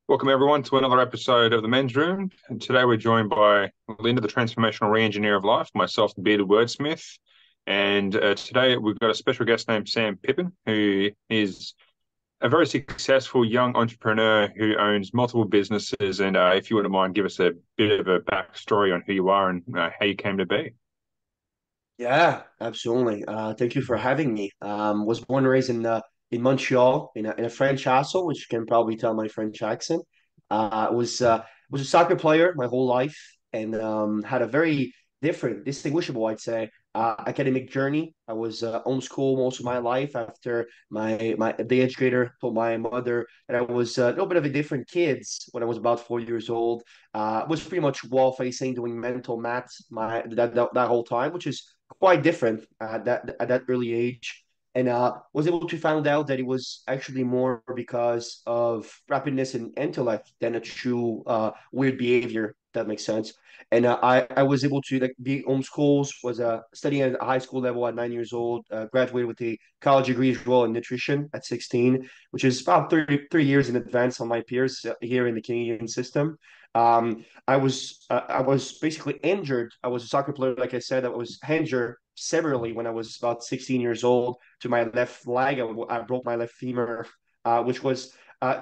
Welcome, everyone, to another episode of the Men's Room. And today we're joined by Linda, the Transformational Re-Engineer of Life, myself, the bearded Wordsmith. And today we've got a special guest named Sam Pepin, who is a very successful young entrepreneur who owns multiple businesses. And if you wouldn't mind, give us a bit of a backstory on who you are and how you came to be. Yeah, absolutely. Thank you for having me. Was born and raised in Montreal in a French household, which you can probably tell my French accent. Was a soccer player my whole life, and had a very different, distinguishable, I'd say, academic journey. I was homeschooled most of my life after my the educator told my mother that I was a little bit of a different kid when I was about 4 years old. Was pretty much wall facing, doing mental maths that whole time, which is quite different at that early age, and was able to find out that it was actually more because of rapidness and intellect than a true weird behavior. If that makes sense. And I was able to like be homeschooled, was studying at a high school level at 9 years old, graduated with a college degree as well in nutrition at 16, which is about 33 years in advance on my peers here in the Canadian system. I was basically injured. I was a soccer player, like I said. I was injured severely when I was about 16 years old to my left leg. I broke my left femur, which was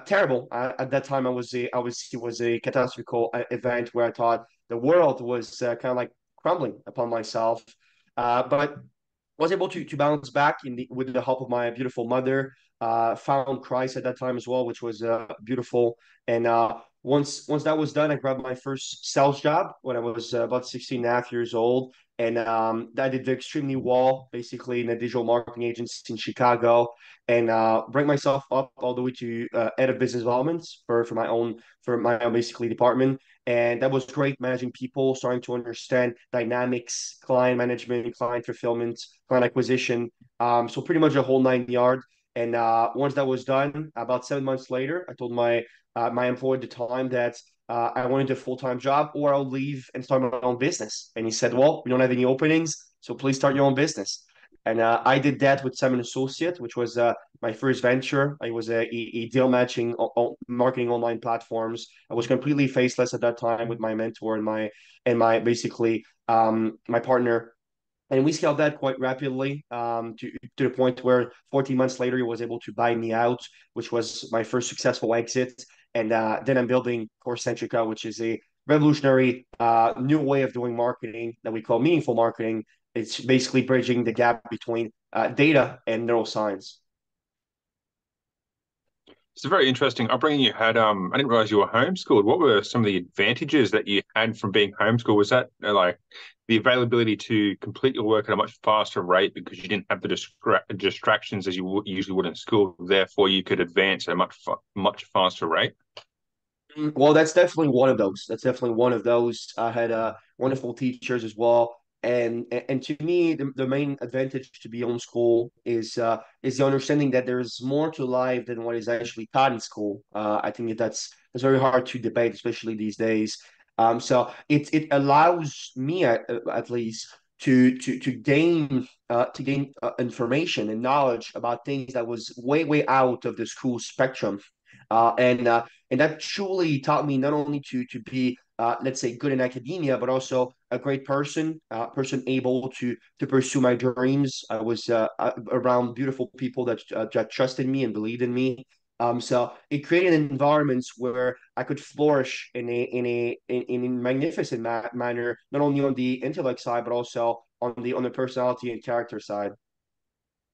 terrible. At that time, it was a catastrophic event where I thought the world was kind of like crumbling upon myself. But was able to bounce back with the help of my beautiful mother. Found Christ at that time as well, which was beautiful. And once that was done, I grabbed my first sales job when I was about 16 and a half years old. And I did extremely well, basically in a digital marketing agency in Chicago, and bring myself up all the way to head of business development for my own basically department. And that was great managing people, starting to understand dynamics, client management, client fulfillment, client acquisition. So pretty much a whole nine yard. And once that was done, about 7 months later, I told my employer at the time that I wanted a full-time job or I'll leave and start my own business. And he said, well, we don't have any openings, so please start your own business. And I did that with Sam Associate, which was my first venture. I was a deal matching marketing online platforms. I was completely faceless at that time with my mentor and my basically my partner, and we scaled that quite rapidly to the point where 14 months later he was able to buy me out, which was my first successful exit. And then I'm building CoreCentrica, which is a revolutionary new way of doing marketing that we call meaningful marketing. It's basically bridging the gap between data and neuroscience. It's a very interesting upbringing you had. I didn't realize you were homeschooled. What were some of the advantages that you had from being homeschooled? Was that like the availability to complete your work at a much faster rate because you didn't have the distractions as you usually would in school? Therefore, you could advance at a much faster rate. Well, that's definitely one of those. That's definitely one of those. I had wonderful teachers as well. And to me, the main advantage to be on school is the understanding that there's more to life than what is actually taught in school. I think that's very hard to debate, especially these days. So it allows me at least to gain information and knowledge about things that was way out of the school spectrum. And that truly taught me not only to be let's say good in academia, but also a great person able to pursue my dreams. I was around beautiful people that trusted me and believed in me. So it created environments where I could flourish in a magnificent manner, not only on the intellect side, but also on the personality and character side.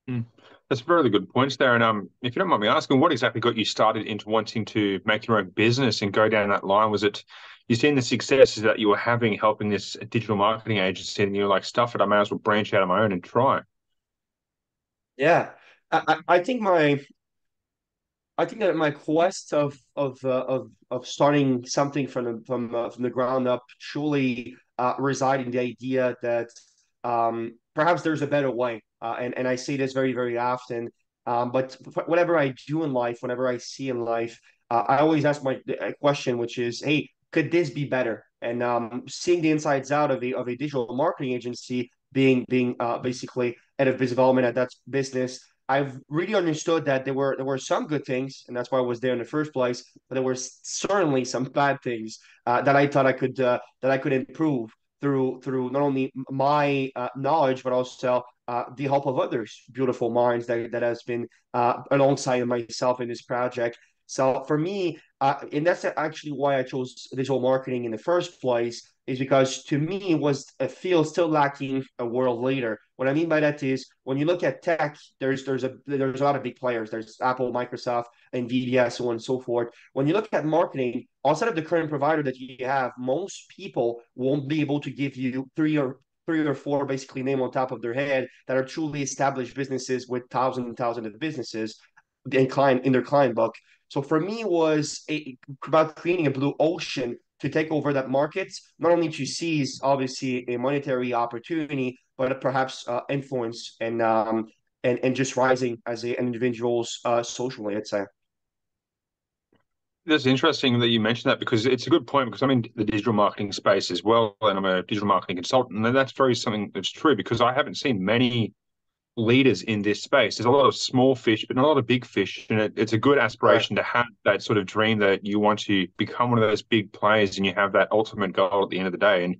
Mm. That's really good points there. And if you don't mind me asking, what exactly got you started into wanting to make your own business and go down that line? Was it you seen the successes that you were having helping this digital marketing agency, and you were like, stuff it, I may as well branch out on my own and try. Yeah, I think that my quest of starting something from the ground up truly reside in the idea that perhaps there's a better way, and I say this very often. But whatever I do in life, whenever I see in life, I always ask my a question, which is, "Hey, could this be better?" And seeing the insides out of a digital marketing agency, being basically head of business development at that business. I've really understood that there were some good things, and that's why I was there in the first place. But there were certainly some bad things that I thought I could improve through not only my knowledge but also the help of others, beautiful minds that has been alongside myself in this project. So for me, and that's actually why I chose digital marketing in the first place, is because to me it was a field still lacking a world leader. What I mean by that is when you look at tech, there's a lot of big players. There's Apple, Microsoft, Nvidia, so on and so forth. When you look at marketing, outside of the current provider that you have, most people won't be able to give you three or four basically name on top of their head that are truly established businesses with thousands and thousands of businesses in their client book. So for me, it was about creating a blue ocean to take over that market, not only to seize obviously a monetary opportunity, but perhaps influence and just rising as an individual's socially, I'd say. That's interesting that you mentioned that because it's a good point because I'm in the digital marketing space as well, and I'm a digital marketing consultant, and that's very something that's true because I haven't seen many leaders in this space. There's a lot of small fish, but not a lot of big fish, and it's a good Right. aspiration to have that sort of dream that you want to become one of those big players, and you have that ultimate goal at the end of the day. And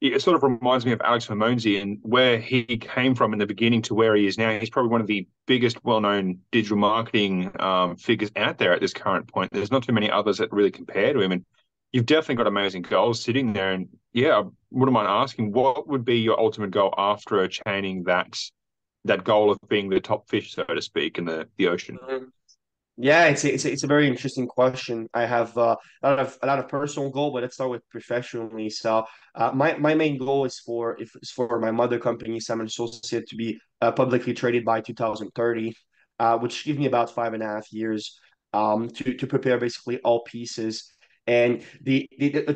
it sort of reminds me of Alex Hormozy and where he came from in the beginning to where he is now. He's probably one of the biggest, well-known digital marketing figures out there at this current point. There's not too many others that really compare to him, and you've definitely got amazing goals sitting there. And yeah, I wouldn't mind asking, what would be your ultimate goal after attaining that goal of being the top fish, so to speak, in the ocean? Mhm. Yeah, it's a very interesting question. I have a lot of personal goal, but let's start with professionally. So, my main goal is for my mother company, Sam Associate, to be publicly traded by 2030, which gives me about 5.5 years to prepare basically all pieces. And the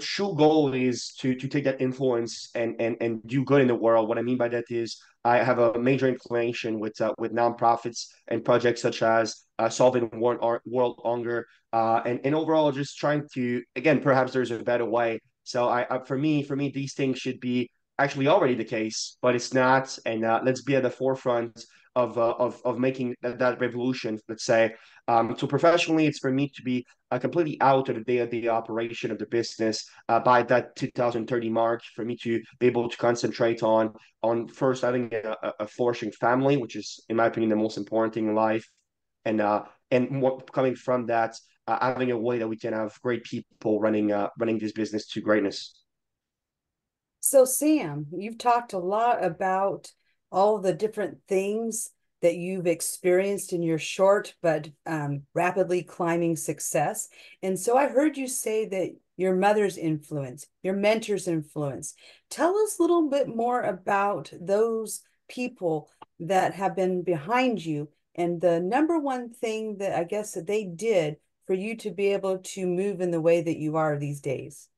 true goal is to take that influence and do good in the world. What I mean by that is I have a major inclination with nonprofits and projects such as solving world hunger, and overall just trying to, again, perhaps there's a better way. So for me, these things should be actually already the case, but it's not. And let's be at the forefront of making that revolution. Let's say. So professionally, it's for me to be completely out of the day-to-day operation of the business by that 2030 mark. For me to be able to concentrate on first having a flourishing family, which is, in my opinion, the most important thing in life, and what coming from that, having a way that we can have great people running this business to greatness. So, Sam, you've talked a lot about all the different things that you've experienced in your short but rapidly climbing success. And so I heard you say that your mother's influence, your mentor's influence. Tell us a little bit more about those people that have been behind you and the number one thing that I guess that they did for you to be able to move in the way that you are these days.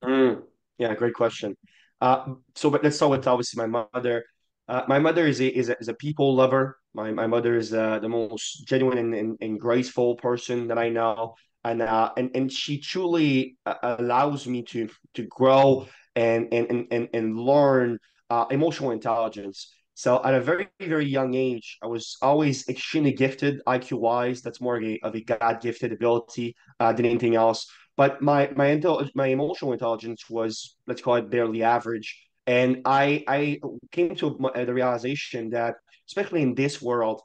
Mm, yeah, great question. But let's start with obviously my mother. My mother is a people lover. My mother is the most genuine and graceful person that I know, and she truly allows me to grow and learn emotional intelligence. So at a very very young age, I was always extremely gifted IQ wise. That's more of a God gifted ability than anything else, but my emotional intelligence was, let's call it, barely average. And I came to the realization that, especially in this world,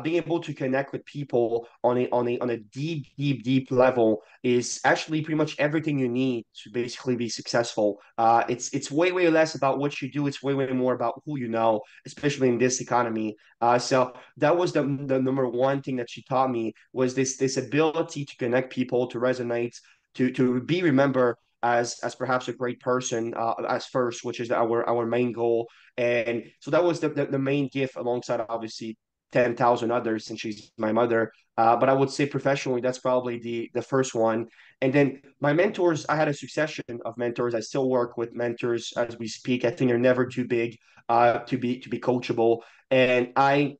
being able to connect with people on a deep level is actually pretty much everything you need to basically be successful. It's way less about what you do. It's way more about who you know, especially in this economy. So that was the number one thing that she taught me, was this ability to connect people, to resonate, to be remembered as perhaps a great person as first, which is our main goal. And so that was the main gift, alongside obviously 10,000 others, since she's my mother. But I would say professionally, that's probably the first one. And then my mentors, I had a succession of mentors. I still work with mentors as we speak. I think they're never too big to be coachable. And I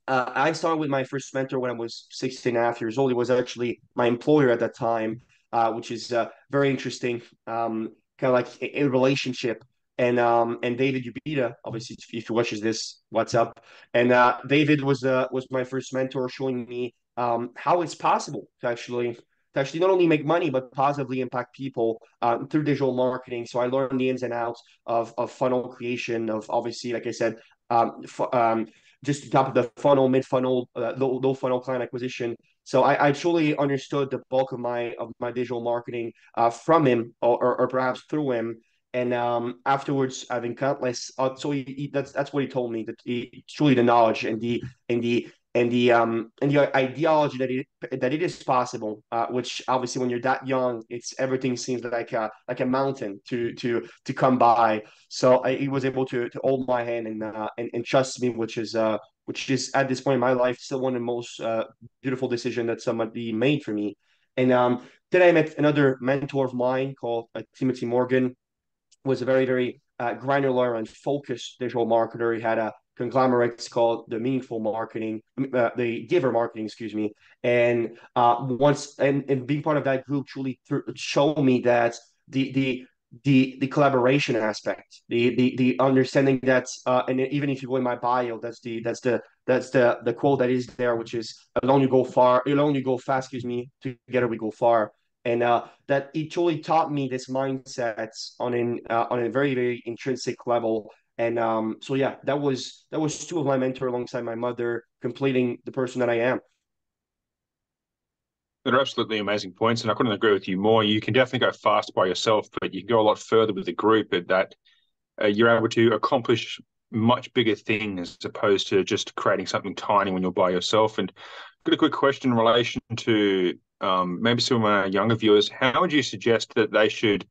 started with my first mentor when I was 16 and a half years old. He was actually my employer at that time, which is very interesting, kind of like a relationship. and David Ubita, obviously, if he watches this, what's up? And David was my first mentor, showing me how it's possible to actually not only make money but positively impact people through digital marketing. So I learned the ins and outs of funnel creation, of obviously, like I said, just top of the funnel, mid funnel, low funnel client acquisition. So I truly understood the bulk of my digital marketing from him, or perhaps through him. And afterwards, having countless, so that's what he told me, that truly the knowledge and the ideology that it is possible, which obviously when you're that young, it's everything seems like a mountain to come by. So he was able to hold my hand and trust me, which is at this point in my life still one of the most beautiful decision that somebody made for me. And then I met another mentor of mine called Timothy Morgan. Was a very granular and focused digital marketer. He had a conglomerate called the Meaningful Marketing, the Giver Marketing, excuse me. And and being part of that group truly showed me that the collaboration aspect, the understanding that, and even if you go in my bio, that's the quote that is there, which is alone you go far, alone you go fast, excuse me, together we go far. And that it truly taught me this mindset on a very intrinsic level. And so yeah, that was two of my mentor alongside my mother, completing the person that I am. They're absolutely amazing points, and I couldn't agree with you more. You can definitely go fast by yourself, but you can go a lot further with a group. At that, you're able to accomplish much bigger things as opposed to just creating something tiny when you're by yourself. And I've got a quick question in relation to maybe some of our younger viewers. How would you suggest that they should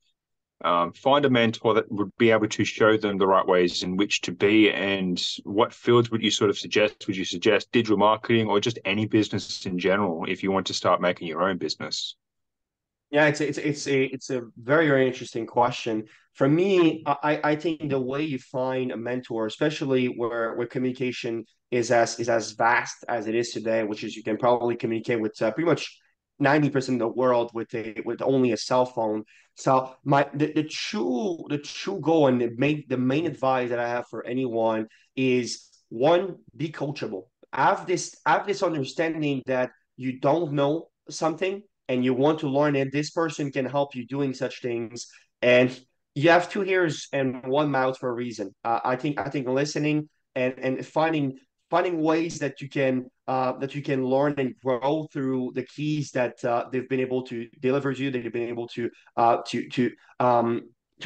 find a mentor that would be able to show them the right ways in which to be, and what fields would you sort of suggest? Would you suggest digital marketing or just any business in general if you want to start making your own business? Yeah, it's a very interesting question. For me, I think the way you find a mentor, especially where communication is as vast as it is today, which is you can probably communicate with pretty much 90% of the world with only a cell phone. So the true goal and the main advice that I have for anyone is, one, be coachable. Have this understanding that you don't know something and you want to learn it, this person can help you doing such things. And you have two ears and one mouth for a reason. I think listening and finding ways that you can learn and grow through the keys that they've been able to deliver to you, that they've been able to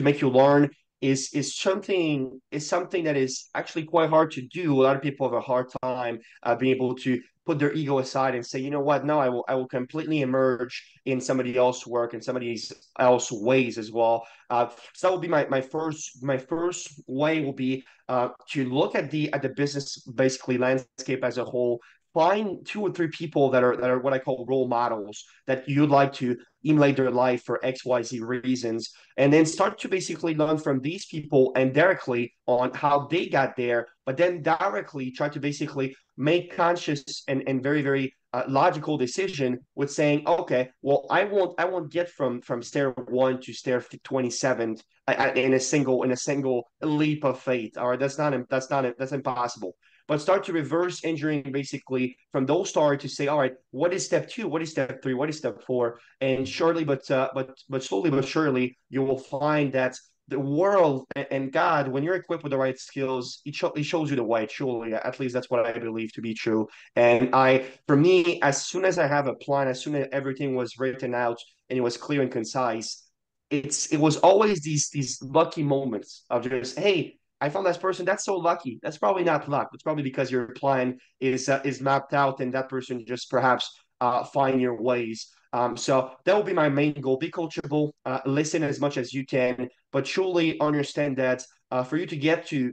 make you learn is something that is actually quite hard to do. A lot of people have a hard time being able to put their ego aside and say, you know what, no, I will completely emerge in somebody else's work and somebody else's ways as well. So that would be my first way will be to look at the business basically landscape as a whole. Find two or three people that are what I call role models that you'd like to emulate their life for XYZ reasons, and then start to basically learn from these people and directly on how they got there, but then directly try to basically make conscious and very logical decision with saying, okay, well, I won't get from stair one to stair 27 in a single leap of faith. All right, that's impossible. But start to reverse engineering basically from those stars to say, all right, what is step two? What is step three? What is step four? And surely, but slowly but surely, you will find that the world and God, when you're equipped with the right skills, it shows you the way. Surely, at least that's what I believe to be true. And for me, as soon as I have a plan, as soon as everything was written out and it was clear and concise, it was always these lucky moments of just, hey, I found this person. That's so lucky. That's probably not luck. It's probably because your plan is mapped out, and that person just perhaps find your ways. So that will be my main goal. Be coachable, listen as much as you can, but truly understand that for you to get to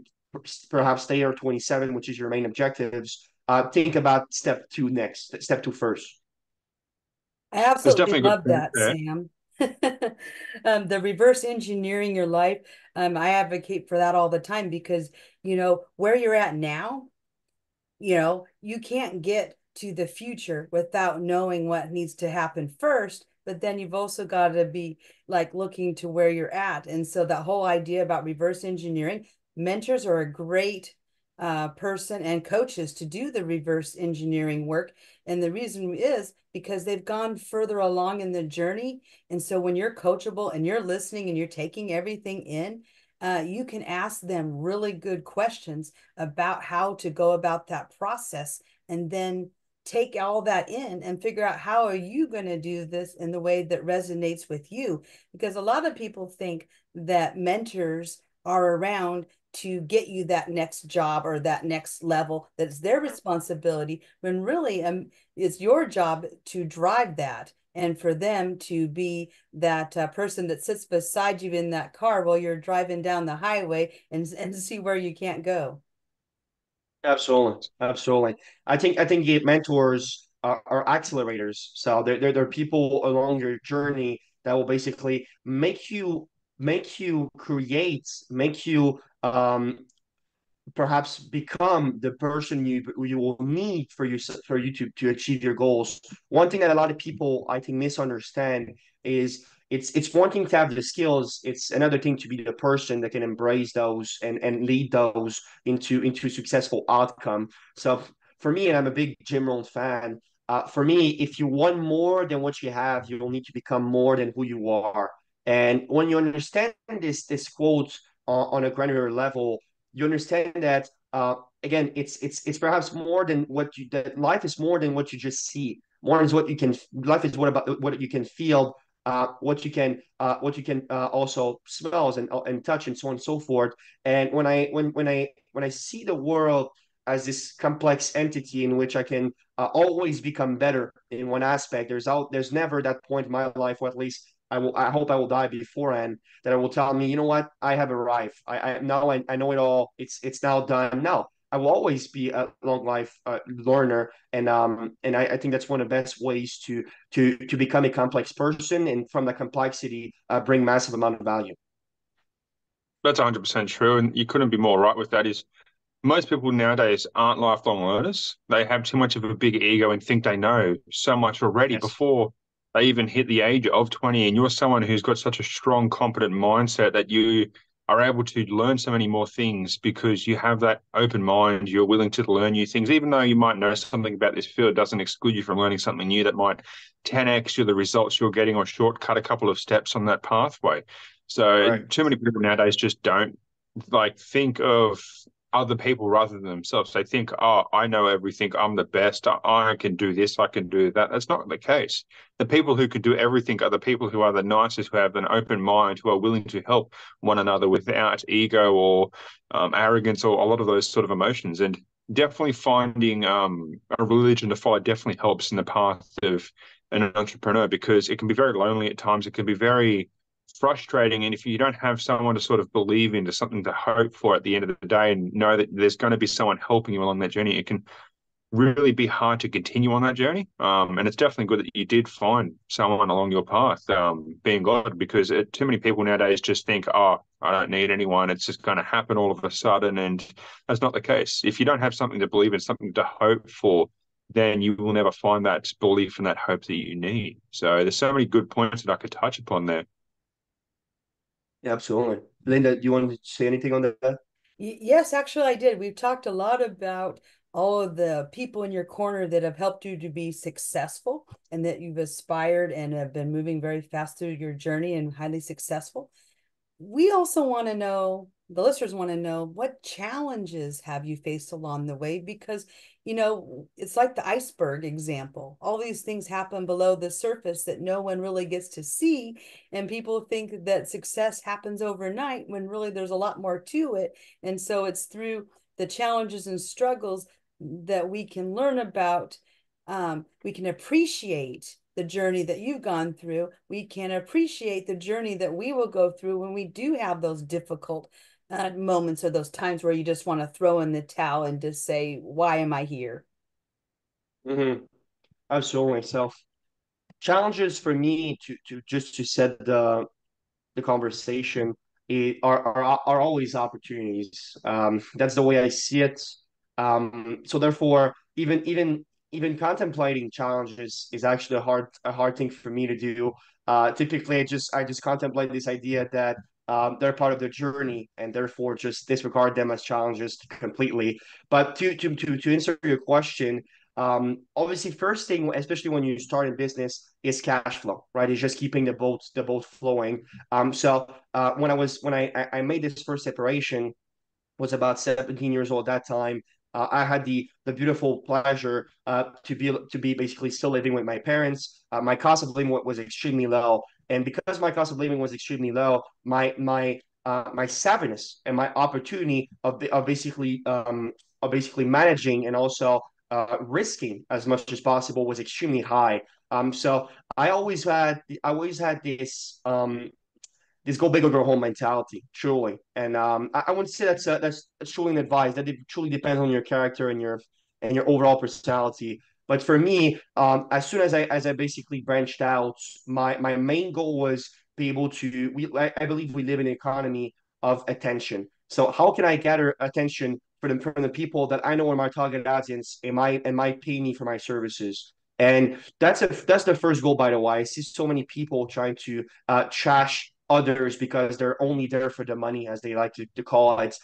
perhaps stay or 27, which is your main objectives, think about step two next, step two first. I There's absolutely definitely a good love point that, there. Sam. The reverse engineering your life, I advocate for that all the time because, where you're at now, you can't get to the future without knowing what needs to happen first. But then you've also got to be like looking to where you're at. And so that whole idea about reverse engineering, mentors are a great person and coaches to do the reverse engineering work. And the reason is because they've gone further along in the journey. And so when you're coachable and you're listening and you're taking everything in, you can ask them really good questions about how to go about that process, and then take all that in and figure out how are you going to do this in the way that resonates with you. Because a lot of people think that mentors are around to get you that next job or that next level, that's their responsibility, when really it's your job to drive that, and for them to be that person that sits beside you in that car while you're driving down the highway and see where you can't go. Absolutely, absolutely. I think mentors are accelerators. So they're people along your journey that will basically make you create, make you perhaps become the person you will need for you to achieve your goals. One thing that a lot of people I think misunderstand is it's one thing to have the skills, it's another thing to be the person that can embrace those and lead those into successful outcome. So for me, and I'm a big Jim Rohn fan, for me, if you want more than what you have, you will need to become more than who you are. And when you understand this quote on a granular level, you understand that again, it's perhaps more than what you that life is more than what you just see. More is what you can. Life is what about what you can feel, what you can also smells and touch and so on and so forth. And when I see the world as this complex entity in which I can always become better in one aspect, there's never that point in my life, or at least I hope I will die beforehand, that I will tell me, you know what, I have arrived. I know it all. It's now done. Now I will always be a long life learner, and I think that's one of the best ways to become a complex person, and from the complexity bring massive amount of value. That's 100% true, and you couldn't be more right with that. Is most people nowadays aren't lifelong learners. They have too much of a big ego and think they know so much already Yes. before they even hit the age of 20. And you're someone who's got such a strong, competent mindset that you are able to learn so many more things because you have that open mind. You're willing to learn new things, even though you might know something about this field, doesn't exclude you from learning something new that might 10x you the results you're getting or shortcut a couple of steps on that pathway. So Correct. too many people nowadays just don't like think of other people rather than themselves. They think, oh, I know everything. I'm the best. I can do this. I can do that. That's not the case. The people who could do everything are the people who are the nicest, who have an open mind, who are willing to help one another without ego or arrogance or a lot of those sort of emotions. And definitely finding a religion to follow definitely helps in the path of an entrepreneur, because it can be very lonely at times. It can be very frustrating. And if you don't have someone to sort of believe into, something to hope for at the end of the day, and know that there's going to be someone helping you along that journey, it can really be hard to continue on that journey. And it's definitely good that you did find someone along your path, being God, because too many people nowadays just think, oh, I don't need anyone. It's just going to happen all of a sudden. And that's not the case. If you don't have something to believe in, something to hope for, then you will never find that belief and that hope that you need. So there's so many good points that I could touch upon there. Yeah, absolutely. Linda, do you want to say anything on that? Yes, actually, I did. We've talked a lot about all of the people in your corner that have helped you to be successful, and that you've aspired and have been moving very fast through your journey and highly successful. We also want to know, the listeners want to know, what challenges have you faced along the way? Because, it's like the iceberg example. All these things happen below the surface that no one really gets to see. And people think that success happens overnight when really there's a lot more to it. And so it's through the challenges and struggles that we can learn about, we can appreciate the journey that you've gone through. We can appreciate the journey that we will go through when we do have those difficult moments, or those times where you just want to throw in the towel and just say, why am I here? Mm-hmm. Absolutely. So challenges for me to set the conversation are always opportunities. That's the way I see it. So therefore, even even contemplating challenges is actually a hard thing for me to do. Typically, I just contemplate this idea that they're part of the journey and therefore just disregard them as challenges completely. But to answer your question, obviously, first thing, especially when you start in business, is cash flow, right? It's just keeping the boat flowing. So when I made this first separation, was about 17 years old at that time. I had the beautiful pleasure to be basically still living with my parents. My cost of living was extremely low, and because my cost of living was extremely low, my savviness and my opportunity of basically managing and also risking as much as possible was extremely high. So I always had this go big or go home mentality, truly. And I wouldn't say that's truly an advice. That it truly depends on your character and your overall personality. But for me, as soon as I basically branched out, my main goal was be able to. I believe we live in an economy of attention. So how can I gather attention from the people that I know are my target audience and might pay me for my services? And that's the first goal, by the way. I see so many people trying to trash others because they're only there for the money, as they like to call it.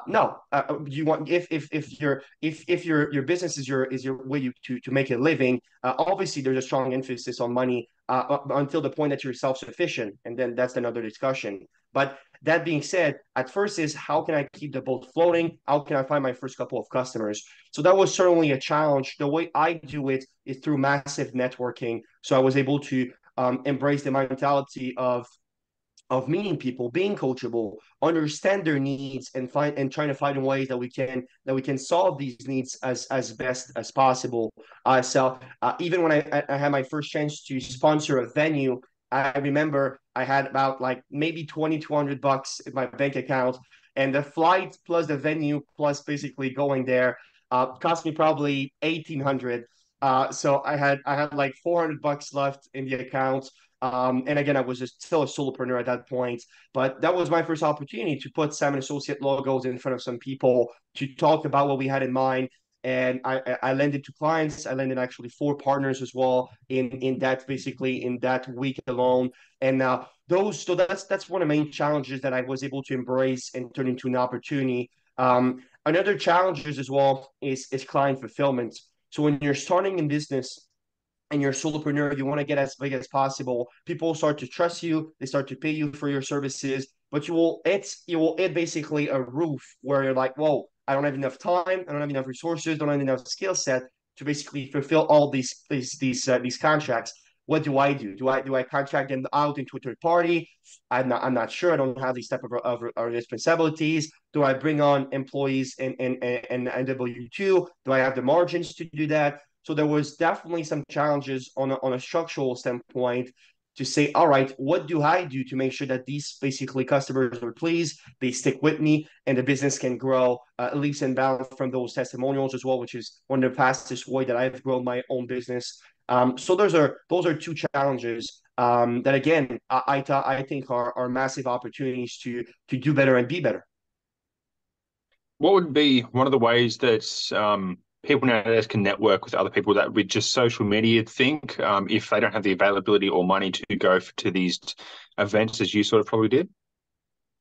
No, you want if your business is your way to make a living. Obviously, there's a strong emphasis on money until the point that you're self-sufficient, and then that's another discussion. But that being said, at first is how can I keep the boat floating? How can I find my first couple of customers? So that was certainly a challenge. The way I do it is through massive networking. So I was able to embrace the mentality of meeting people, being coachable, understand their needs, and trying to find ways that we can solve these needs as best as possible. So even when I had my first chance to sponsor a venue, I remember I had about like maybe $2,200 in my bank account, and the flight plus the venue plus basically going there cost me probably 1,800. So I had like $400 left in the account. And again, I was just still a solopreneur at that point, but that was my first opportunity to put Sam and Associate logos in front of some people to talk about what we had in mind. And I landed two clients. I landed actually four partners as well in that week alone. And so that's one of the main challenges that I was able to embrace and turn into an opportunity. Another challenges as well is client fulfillment. So when you're starting in business and you're a solopreneur, you want to get as big as possible. People start to trust you, they start to pay you for your services, but you will hit basically a roof where you're like, whoa, I don't have enough time, I don't have enough resources, don't have enough skill set to basically fulfill all these contracts. What do I do? Do I contract them out into a third party? I'm not sure. I don't have these type of responsibilities. Do I bring on employees and W2? Do I have the margins to do that? So there was definitely some challenges on a structural standpoint to say, all right, what do I do to make sure that these basically customers are pleased, they stick with me, and the business can grow leaps and bounds from those testimonials as well, which is one of the fastest way that I've grown my own business. So those are two challenges that again I think are massive opportunities to do better and be better. What would be one of the ways that people nowadays can network with other people that with just social media think if they don't have the availability or money to go to these events as you sort of probably did?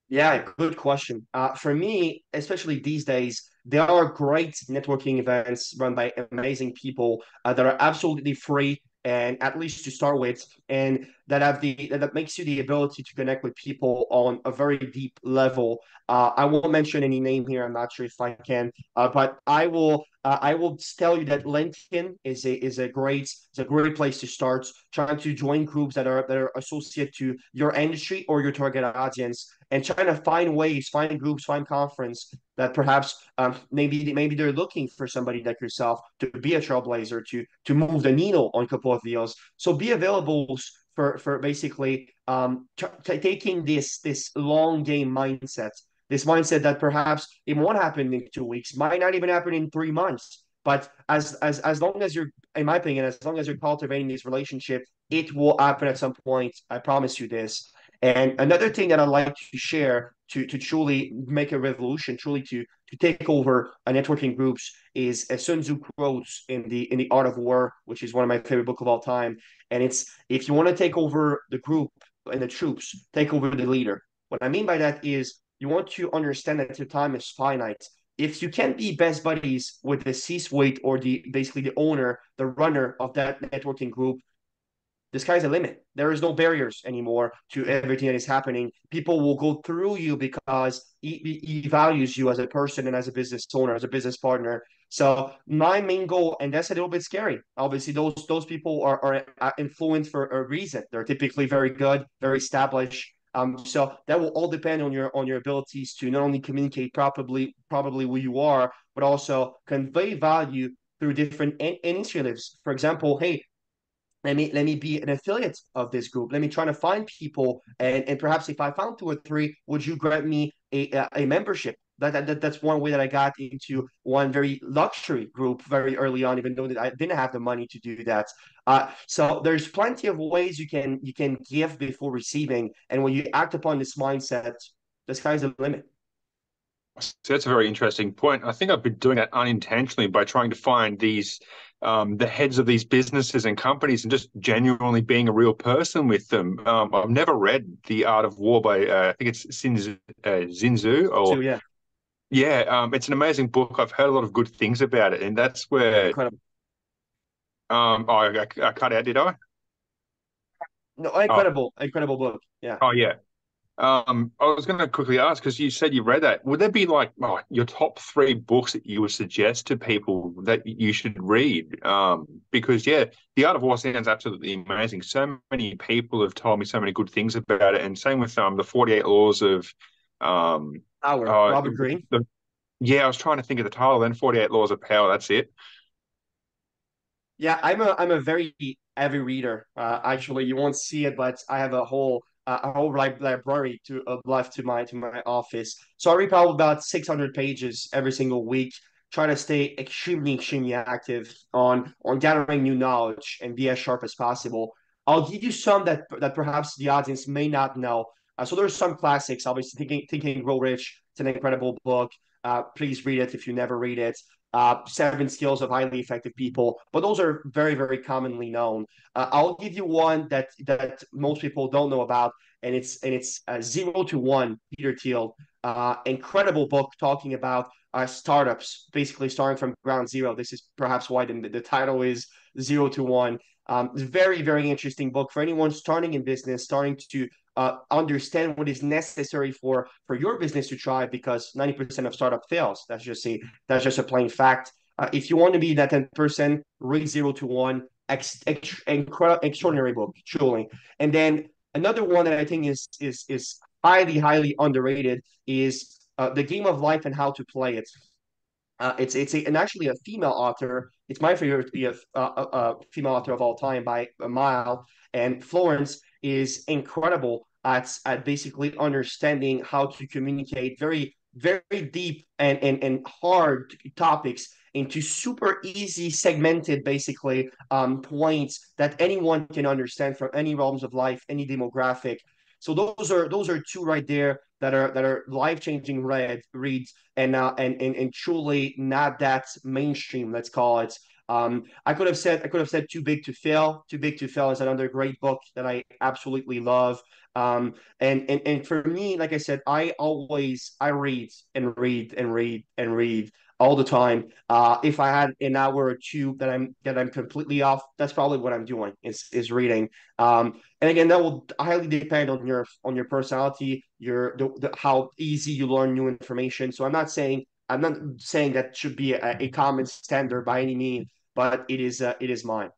Yeah, good question. For me, especially these days, there are great networking events run by amazing people that are absolutely free and at least to start with, and that makes you the ability to connect with people on a very deep level. I won't mention any name here. I'm not sure if I can, but I will tell you that LinkedIn is a great place to start. Trying to join groups that are associated to your industry or your target audience, and trying to find groups, find conference that perhaps maybe they're looking for somebody like yourself to be a trailblazer to move the needle on a couple of deals. So be available for basically taking this long game mindset. This mindset that perhaps it won't happen in 2 weeks, might not even happen in 3 months. But as long as you're, in my opinion, as long as you're cultivating this relationship, it will happen at some point. I promise you this. And another thing that I'd like to share to truly make a revolution, truly to take over networking groups is Sun Tzu quotes in the Art of War, which is one of my favorite books of all time. And it's, if you want to take over the group and the troops, take over the leader. What I mean by that is you want to understand that your time is finite. If you can't be best buddies with the C-suite or the basically the owner, the runner of that networking group, the sky's the limit. There is no barriers anymore to everything that is happening. People will go through you because he values you as a person and as a business owner, as a business partner. So my main goal, and that's a little bit scary. Obviously, those people are influenced for a reason. They're typically very good, very established. So that will all depend on your abilities to not only communicate probably who you are, but also convey value through different initiatives. For example, hey, let me be an affiliate of this group. Let me try to find people, and perhaps if I found two or three, would you grant me a membership? That's one way that I got into one very luxury group very early on, even though that I didn't have the money to do that. So there's plenty of ways you can give before receiving, and when you act upon this mindset, the sky's the limit. So that's a very interesting point. I think I've been doing that unintentionally by trying to find these the heads of these businesses and companies and just genuinely being a real person with them. I've never read The Art of War by I think it's Zinzu or So yeah, yeah, it's an amazing book. I've heard a lot of good things about it, and that's where incredible. I cut out, did I? No, Oh, incredible book. Yeah. oh yeah. I was going to quickly ask because you said you read that. Would there be like your top three books that you would suggest to people that you should read? Because yeah, The Art of War sounds absolutely amazing. So many people have told me so many good things about it, and same with the 48 Laws of um Power, uh Robert Greene. the, yeah, I was trying to think of the title then 48 Laws of Power. That's it. Yeah, I'm a very heavy reader. Actually, you won't see it, but I have a whole library to left to my office. So I read probably about 600 pages every single week. Try to stay extremely active on gathering new knowledge and be as sharp as possible. I'll give you some that perhaps the audience may not know. So there's some classics. Obviously, Thinking and Grow Rich. It's an incredible book. Please read it if you never read it. Seven Skills of Highly Effective People, but those are very commonly known. I'll give you one that most people don't know about, and it's 0 to 1, Peter Thiel. Incredible book talking about startups, basically starting from ground zero. This is perhaps why the title is 0 to 1. It's a very interesting book for anyone starting in business, starting to understand what is necessary for your business to thrive, because 90% of startup fails. That's just a plain fact. If you want to be that 10%, read 0 to 1. Extraordinary book, truly. And then another one that I think is highly underrated is The Game of Life and How to Play It. And actually a female author. It's my favorite to be a female author of all time by a mile. And Florence is incredible at basically understanding how to communicate very deep and hard topics into super easy segmented basically points that anyone can understand from any realms of life, any demographic. So those are two right there that are life changing reads, and truly not that mainstream. Let's call it. I could have said Too Big to Fail. Too Big to Fail is another great book that I absolutely love. And for me, like I said, I read and read all the time. If I had an hour or two that I'm completely off, that's probably what I'm doing is reading. And again, that will highly depend on your personality, how easy you learn new information. So I'm not saying that should be a common standard by any means, but it is mine.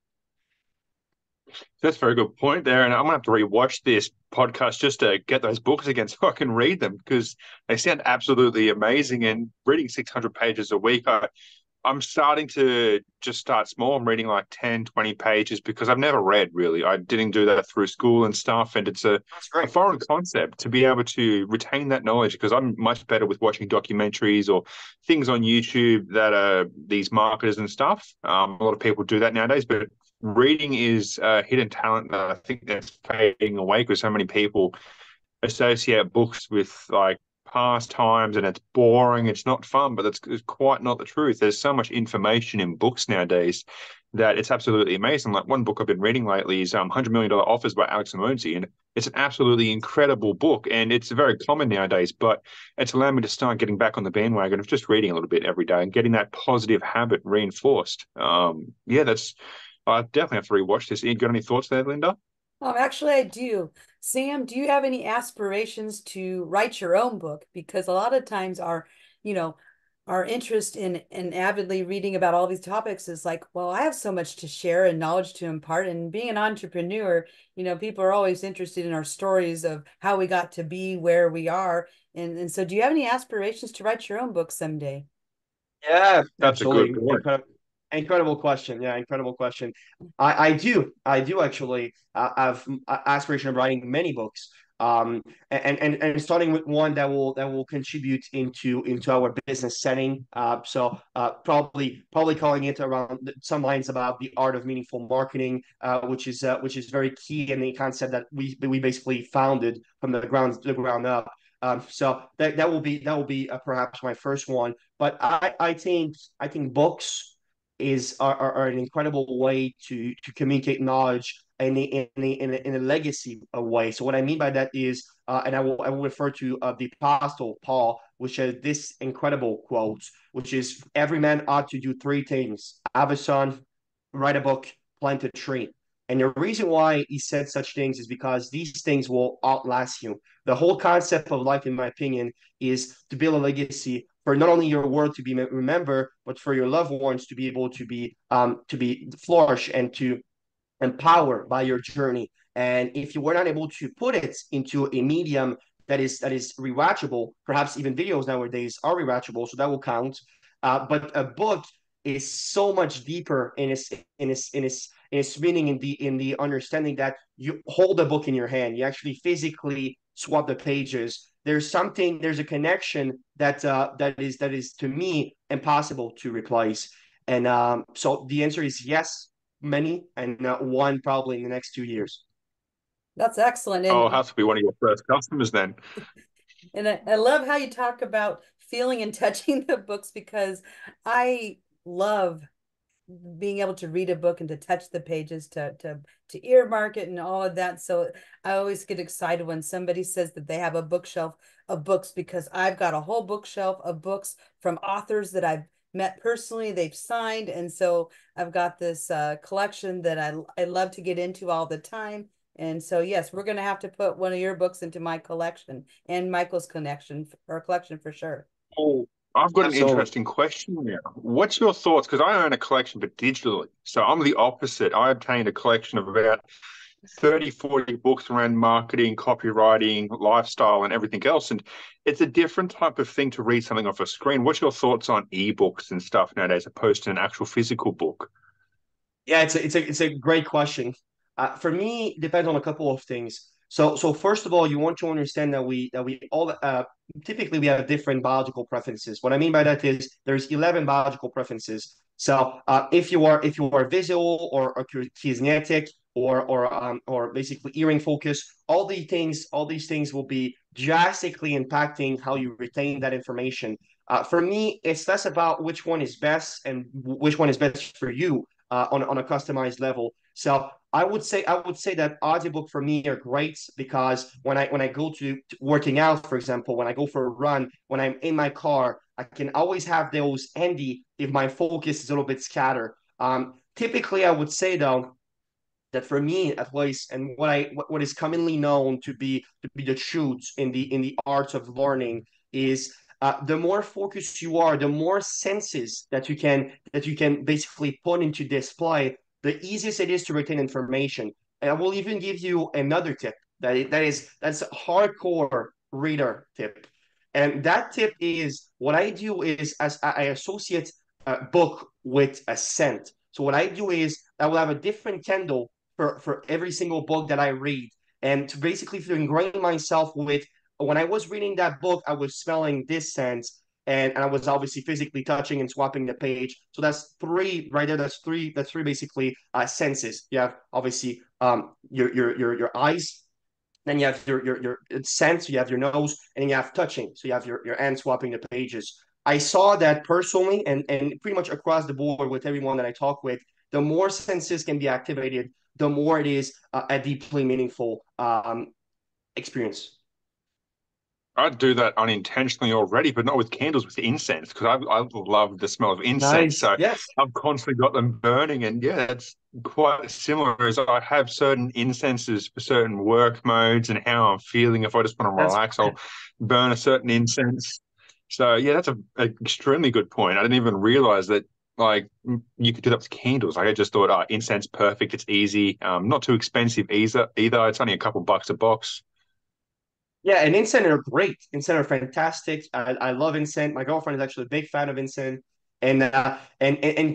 That's a very good point there, and I'm gonna have to rewatch this podcast just to get those books again so I can read them because they sound absolutely amazing. And reading 600 pages a week, I'm starting to just start small. I'm reading like 10, 20 pages because I've never read really. I didn't do that through school and stuff, and it's That's a great. foreign concept to be able to retain that knowledge because I'm much better with watching documentaries or things on YouTube that are these marketers and stuff. A lot of people do that nowadays, but reading is a hidden talent that I think that's fading away because so many people associate books with like past times and it's boring, it's not fun, but it's quite not the truth. There's so much information in books nowadays that it's absolutely amazing. Like one book I've been reading lately is $100 Million Offers by Alex Ramosi, and it's an absolutely incredible book, and it's very common nowadays, but it's allowed me to start getting back on the bandwagon of just reading a little bit every day and getting that positive habit reinforced. Yeah, that's I definitely have to rewatch this. You got any thoughts there, Linda? Actually, I do. Sam, do you have any aspirations to write your own book? Because a lot of times you know, our interest in avidly reading about all these topics is like, well, I have so much to share and knowledge to impart. And being an entrepreneur, people are always interested in our stories of how we got to be where we are. And so do you have any aspirations to write your own book someday? Yeah, That's a good absolutely. point. Incredible question. Yeah, incredible question. I do actually have aspiration of writing many books. And starting with one that will contribute into our business setting. Probably calling it around some lines about the art of meaningful marketing, which is very key in the concept that we basically founded from the ground up. So that will be perhaps my first one. But I think books are an incredible way to communicate knowledge in a legacy way. So what I mean by that is, and I will refer to the Apostle Paul, which has this incredible quote, which is, "Every man ought to do three things: have a son, write a book, plant a tree." And the reason why he said such things is because these things will outlast you. The whole concept of life, in my opinion, is to build a legacy for not only your word to be remembered, but for your loved ones to be able to be flourish and to empower by your journey. And if you were not able to put it into a medium that is rewatchable, perhaps even videos nowadays are rewatchable, so that will count. But a book is so much deeper in its meaning, in the understanding that you hold a book in your hand, you actually physically swap the pages. There's a connection that is to me impossible to replace. And so the answer is yes, many, and one probably in the next 2 years. That's excellent. I'll have to be one of your first customers then. And I love how you talk about feeling and touching the books because I love being able to read a book and to touch the pages, to earmark it and all of that. So I always get excited when somebody says that they have a bookshelf of books, because I've got a whole bookshelf of books from authors that I've met personally, they've signed. And so I've got this collection that I love to get into all the time. And so, yes, we're going to have to put one of your books into my collection and Michael's collection for sure. Oh, I've got an Absolutely. interesting question now. What's your thoughts? Because I own a collection, but digitally. So I'm the opposite. I obtained a collection of about 30, 40 books around marketing, copywriting, lifestyle, and everything else. And it's a different type of thing to read something off a screen. What's your thoughts on ebooks and stuff nowadays, opposed to an actual physical book? Yeah, it's a great question. For me, it depends on a couple of things. So first of all, you want to understand that we all typically we have different biological preferences. What I mean by that is there's 11 biological preferences. So if you are visual or kinesthetic or basically hearing focus, all these things will be drastically impacting how you retain that information. For me, it's less about which one is best and which one is best for you on a customized level. So I would say that audiobook for me are great because when I go to working out, for example, when I go for a run, when I'm in my car, I can always have those handy if my focus is a little bit scattered. Typically, I would say though that for me at least, and what is commonly known to be the truth in the arts of learning is, the more focused you are, the more senses that you can basically put into display, the easiest it is to retain information. And I will even give you another tip that's a hardcore reader tip. And that tip is, what I do is, as I associate a book with a scent. So what I do is I will have a different candle for every single book that I read, and to ingrain myself with, when I was reading that book, I was smelling this scent, and I was obviously physically touching and swapping the page. So that's three right there. That's three basically senses. You have obviously your eyes, Then you have your sense, you have your nose, and then you have touching. So you have your hand swapping the pages. I saw that personally and pretty much across the board with everyone that I talk with, the more senses can be activated, the more it is a deeply meaningful experience. I do that unintentionally already, but not with candles, with incense, because I love the smell of incense. Nice. So Yes. I've constantly got them burning, and yeah, it's quite similar. As I have certain incenses for certain work modes and how I'm feeling. If I just want to That's relax, I'll burn a certain incense. So yeah, that's a extremely good point. I didn't even realize that like you could do that with candles. Like I just thought, incense perfect. It's easy, not too expensive either. It's only a couple bucks a box. Yeah, and incense are great. Incense are fantastic. I love incense. My girlfriend is actually a big fan of incense. And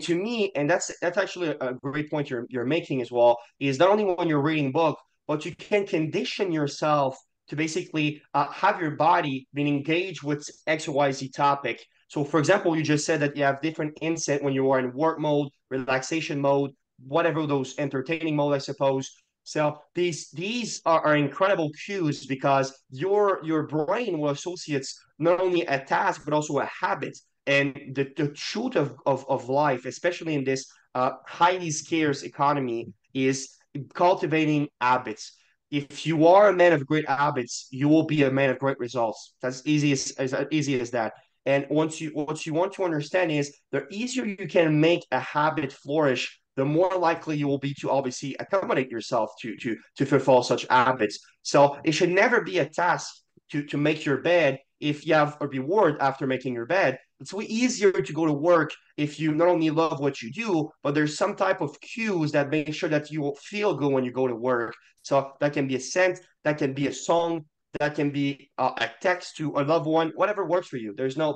to me, and that's actually a great point you're making as well, is not only when you're reading book, but you can condition yourself to basically have your body being engaged with XYZ topic. So for example, you just said that you have different incense when you are in work mode, relaxation mode, whatever those entertaining mode, I suppose. So these are incredible cues because your brain will associate not only a task but also a habit. And the truth of life, especially in this highly scarce economy, is cultivating habits. If you are a man of great habits, you will be a man of great results. That's as easy as that. And once you want to understand is the easier you can make a habit flourish, the more likely you will be to obviously accommodate yourself to fulfill such habits. So it should never be a task to make your bed if you have a reward after making your bed. It's way easier to go to work if you not only love what you do, but there's some type of cues that make sure that you will feel good when you go to work. So that can be a scent, that can be a song, that can be a text to a loved one, whatever works for you. There's no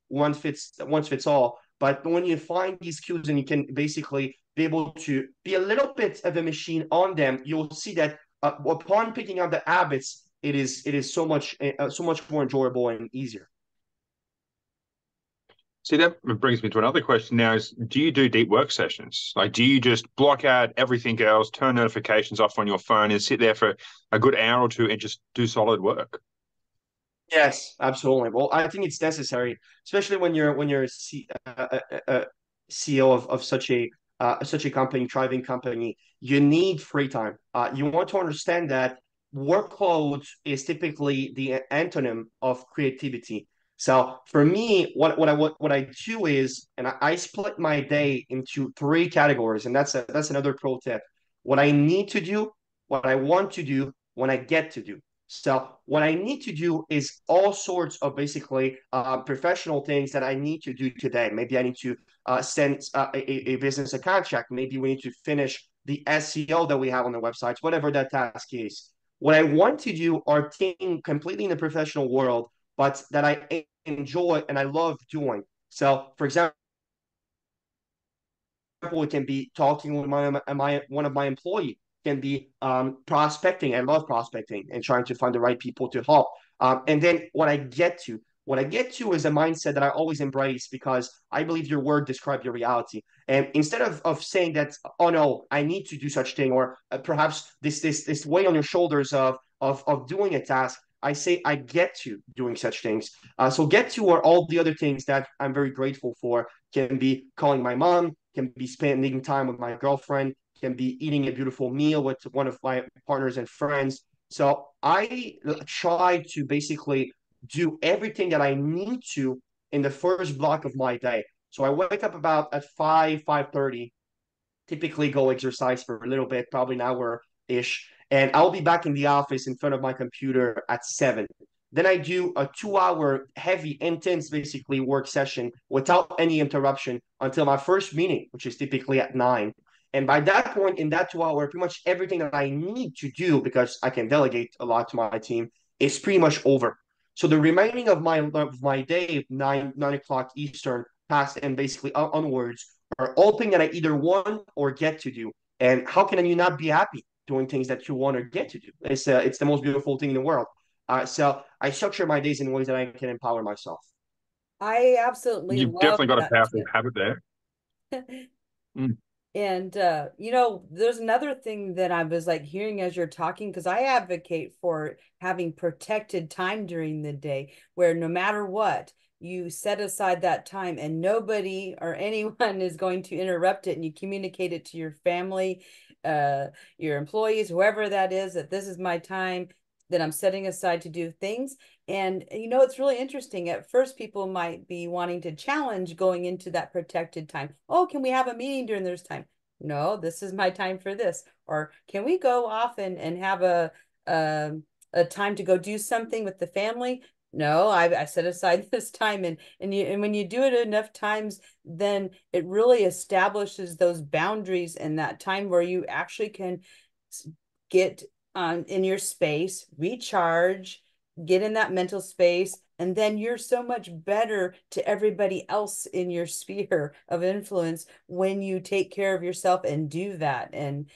one fits all. But when you find these cues and you can basically be able to be a little bit of a machine on them, you'll see that upon picking up the habits, it is so much more enjoyable and easier. See, that brings me to another question now is, do you do deep work sessions? Like, do you just block out everything else, turn notifications off on your phone and sit there for a good hour or two and just do solid work? Yes, absolutely. Well, I think it's necessary, especially when you're a CEO of such a company, thriving company. You need free time. You want to understand that workload is typically the antonym of creativity. So for me, what I do is, and I split my day into three categories, and that's another pro tip. What I need to do, what I want to do, when I get to do. So what I need to do is all sorts of basically professional things that I need to do today. Maybe I need to send a business a contract. Maybe we need to finish the SEO that we have on the websites, whatever that task is. What I want to do are things completely in the professional world, but that I enjoy and I love doing. So, for example, it can be talking with one of my employee, can be prospecting. I love prospecting and trying to find the right people to help. And then what I get to is a mindset that I always embrace because I believe your word describes your reality. And instead of saying that, oh no, I need to do such thing, or perhaps this weight on your shoulders of doing a task, I say I get to doing such things. So get to are all the other things that I'm very grateful for. Can be calling my mom, can be spending time with my girlfriend, can be eating a beautiful meal with one of my partners and friends. So I try to basically do everything that I need to in the first block of my day. So I wake up about at 5:30, typically go exercise for a little bit, probably an hour ish, and I'll be back in the office in front of my computer at 7. Then I do a 2 hour heavy, intense, basically work session without any interruption until my first meeting, which is typically at 9. And by that point, in that 2 hour, pretty much everything that I need to do, because I can delegate a lot to my team, is pretty much over. So the remaining of my day, nine o'clock Eastern, past and basically onwards, are all things that I either want or get to do. And how can you not be happy doing things that you want or get to do? It's the most beautiful thing in the world. So I structure my days in ways that I can empower myself. I absolutely You've love definitely got a that powerful tip. habit there. Mm. And there's another thing that I was like hearing as you're talking, because I advocate for having protected time during the day, where no matter what, you set aside that time and nobody or anyone is going to interrupt it, and you communicate it to your family, your employees, whoever that is, that this is my time that I'm setting aside to do things. And it's really interesting. At first, people might be wanting to challenge going into that protected time. Oh, can we have a meeting during this time? No, this is my time for this. Or can we go off and have a time to go do something with the family? No, I set aside this time, and when you do it enough times, then it really establishes those boundaries and that time where you actually can get in your space, recharge, get in that mental space, and then you're so much better to everybody else in your sphere of influence when you take care of yourself and do that. And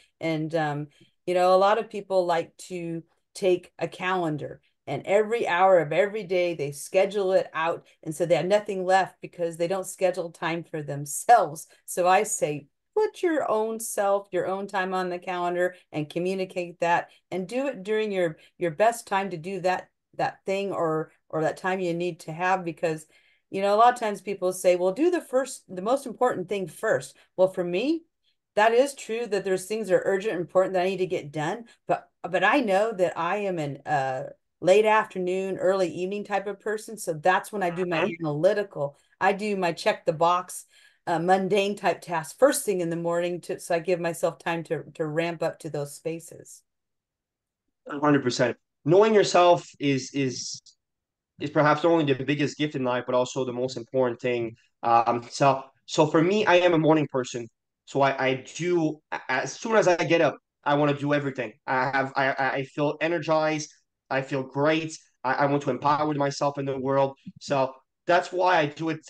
a lot of people like to take a calendar, and every hour of every day they schedule it out, and so they have nothing left because they don't schedule time for themselves. So I say, put your own self, your own time on the calendar, and communicate that, and do it during your best time to do that thing, or that time you need to have. Because a lot of times people say, well, do the most important thing first. Well, for me, that is true, that there's things that are urgent and important that I need to get done, but I know that I am an late afternoon, early evening type of person. So that's when I do my analytical. I do my check the box, mundane type tasks first thing in the morning, so I give myself time to ramp up to those spaces. 100%. Knowing yourself is perhaps not only the biggest gift in life, but also the most important thing. So for me, I am a morning person. So I do, as soon as I get up, I want to do everything. I feel energized. I feel great. I want to empower myself in the world. So that's why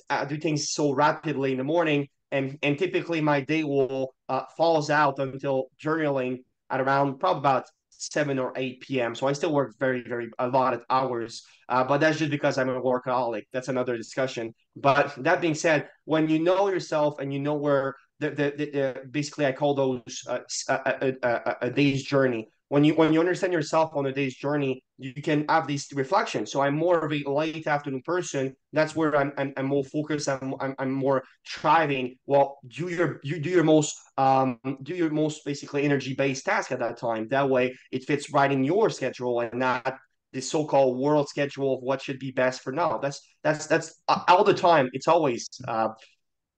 I do things so rapidly in the morning. And typically my day will falls out until journaling at around probably about 7 or 8 p.m. So I still work very a lot of hours, but that's just because I'm a workaholic. That's another discussion. But that being said, when you know yourself and you know where basically I call those a day's journey. When you understand yourself on a day's journey, you can have these reflections. So I'm more of a late afternoon person. That's where I'm more focused. I'm more striving. Well, you do your most basically energy based task at that time. That way, it fits right in your schedule and not the so-called world schedule of what should be best for now. That's all the time. It's always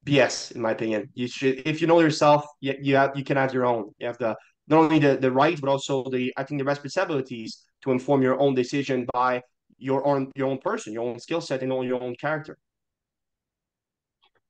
BS in my opinion. You should, if you know yourself, you can have your own. You have the not only the right, but also the I think the responsibilities to inform your own decision by your own person, your own skill set, and your own character.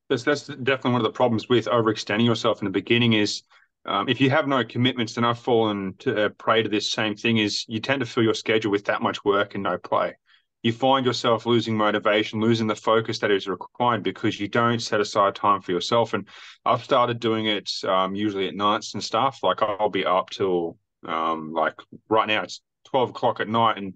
That's definitely one of the problems with overextending yourself in the beginning is if you have no commitments, and I've fallen to prey to this same thing, is you tend to fill your schedule with that much work and no play. You find yourself losing motivation, losing the focus that is required because you don't set aside time for yourself. And I've started doing it usually at nights and stuff. Like I'll be up till like right now it's 12 o'clock at night, and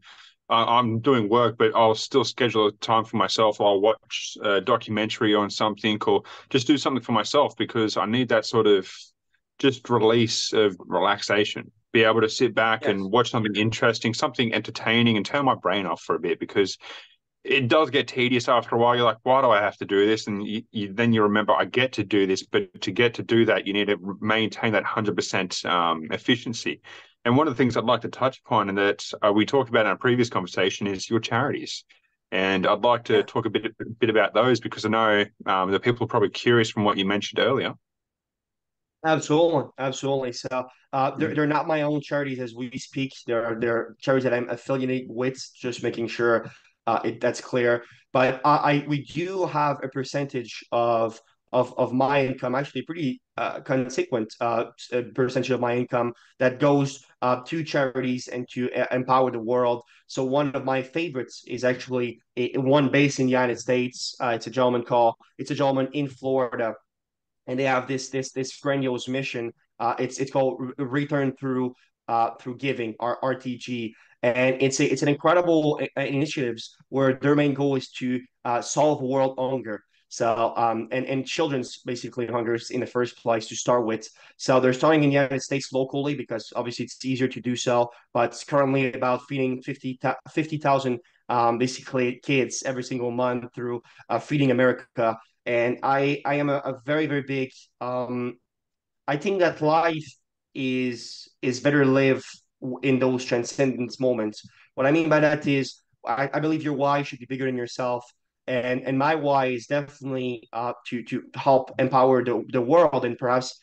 I'm doing work, but I'll still schedule a time for myself. I'll watch a documentary on something or just do something for myself because I need that sort of just release of relaxation. Be able to sit back Yes. and watch something interesting, something entertaining, and turn my brain off for a bit because it does get tedious after a while. You're like, why do I have to do this? And then you remember, I get to do this, but to get to do that, you need to maintain that 100% efficiency. And one of the things I'd like to touch upon and that we talked about in our previous conversation is your charities. And I'd like to talk a bit about those because I know that people are probably curious from what you mentioned earlier. Absolutely. So they're not my own charities as we speak. They're charities that I'm affiliated with, just making sure that's clear. But we do have a percentage of my income, actually pretty consequent percentage of my income that goes to charities and to empower the world. So one of my favorites is actually one based in the United States. It's a gentleman in Florida, and they have this grandiose mission. It's called Return Through Giving, RTG, and it's an incredible initiatives where their main goal is to solve world hunger. So and children's basically hunger in the first place to start with. So they're starting in the United States locally because obviously it's easier to do so. But it's currently about feeding 50,000 basically kids every single month through Feeding America. And I am a very, very big I think that life is better lived in those transcendence moments. What I mean by that is I believe your why should be bigger than yourself. And my why is definitely to help empower the world and perhaps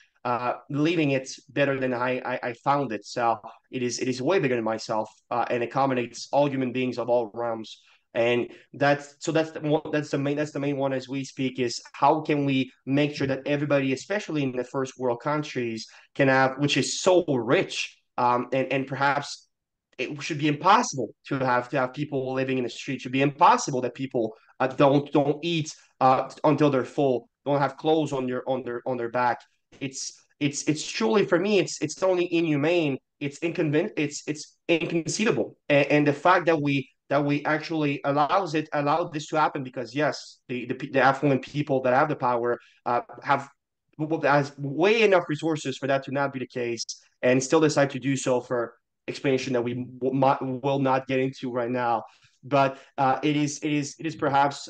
leaving it better than I found it. So it is way bigger than myself and accommodates all human beings of all realms. And that's the main one as we speak is how can we make sure that everybody, especially in the first world countries, can have, which is so rich, and perhaps it should be impossible to have people living in the street. It should be impossible that people don't eat until they're full, don't have clothes on their back. It's truly, for me, it's not only inhumane, it's inconceivable, and the fact that we actually allowed this to happen because yes, the affluent people that have the power have has way enough resources for that to not be the case, and still decide to do so for explanation that we will not get into right now. But it is perhaps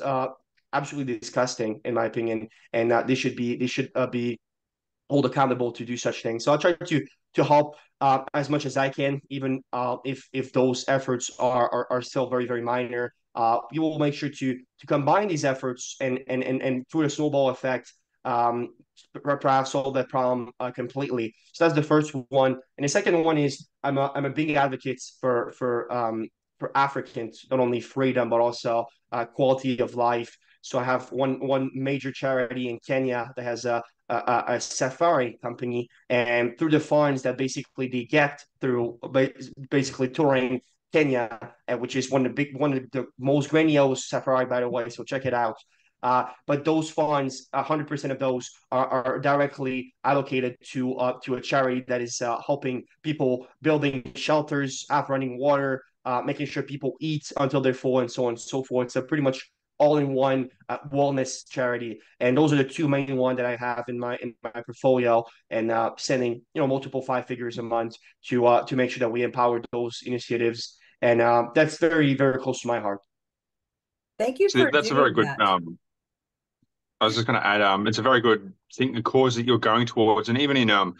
absolutely disgusting in my opinion, and they should be hold accountable to do such things. So I'll try to help as much as I can, even if those efforts are still very, very minor. We will make sure to combine these efforts and through the snowball effect, um, perhaps solve that problem completely. So that's the first one. And the second one is I'm a big advocate for Africans, not only freedom but also quality of life. So I have one major charity in Kenya that has a safari company, and through the funds that basically they get through basically touring Kenya, which is one of the most grandiose safari, by the way. So check it out. But those funds, 100% of those are directly allocated to a charity that is helping people building shelters, have running water, making sure people eat until they're full, and so on and so forth. So pretty much all-in-one wellness charity, and those are the two main ones that I have in my portfolio, and sending multiple five figures a month to make sure that we empower those initiatives, and that's very, very close to my heart. Thank you So for that's a very doing good. that. I was just going to add, it's a very good thing, the cause that you're going towards, and even in